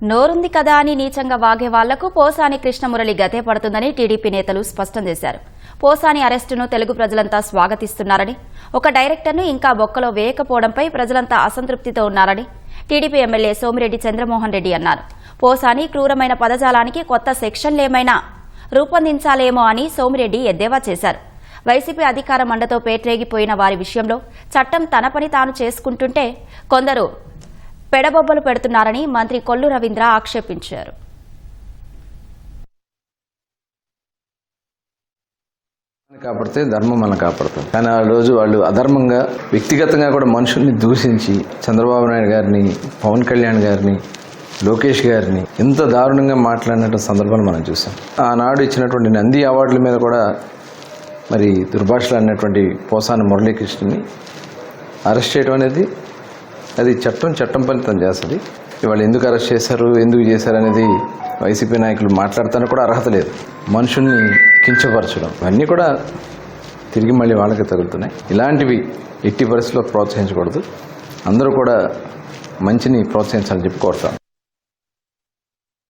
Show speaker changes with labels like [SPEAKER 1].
[SPEAKER 1] నోరుంది కదా అని నీచంగా వాగే వాళ్లకు పోసాని కృష్ణమురళి గతే పడుతుందని టీడీపీ నేతలు స్పష్టం చేశారు. పోసాని అరెస్టును తెలుగు ప్రజలంతా స్వాగతిస్తున్నారని, ఒక డైరెక్టర్ను ఇంకా బొక్కలో వేయకపోవడంపై ప్రజలంతా అసంతృప్తితో ఉన్నారని టీడీపీ ఎమ్మెల్యే సోమిరెడ్డి చంద్రమోహన్ రెడ్డి అన్నారు. పోసాని క్రూరమైన పదజాలానికి కొత్త సెక్షన్లేమైనా రూపొందించాలేమో అని సోమిరెడ్డి ఎద్దేవా చేశారు. వైసీపీ అధికార మండతో పేట్రేగిపోయిన వారి విషయంలో చట్టం తన పని తాను చేసుకుంటుంటే కొందరు పెడబొబ్బలు పెడుతున్నారని మంత్రి కొల్లు రవీంద్ర ఆక్షేపించారు.
[SPEAKER 2] కాపాడితే ధర్మం మనం కాపాడుతుంది. కానీ ఆ రోజు వాళ్ళు అధర్మంగా వ్యక్తిగతంగా కూడా మనుషుల్ని దూషించి చంద్రబాబు నాయుడు గారిని, పవన్ కళ్యాణ్ గారిని, లోకేష్ గారిని ఎంత దారుణంగా మాట్లాడినటువంటి సందర్భాలు మనం చూసాం. ఆనాడు ఇచ్చినటువంటి నంది అవార్డుల మీద కూడా మరి దుర్భాషలు అన్నటువంటి పోసాని మురళీకృష్ణని అరెస్ట్ చేయడం అనేది అది చట్టం పని తను చేస్తుంది. ఇవాళ ఎందుకు అరెస్ట్ చేశారు, ఎందుకు చేశారు అనేది వైసీపీ నాయకులు మాట్లాడతానికి కూడా అర్హత లేదు. మనుషుల్ని కించపరచడం ఇవన్నీ కూడా తిరిగి మళ్ళీ వాళ్ళకి తగులుతున్నాయి. ఇలాంటివి ఎట్టి పరిస్థితుల్లో ప్రోత్సహించకూడదు. అందరూ కూడా మంచిని ప్రోత్సహించాలని చెప్పి కోరుతాం.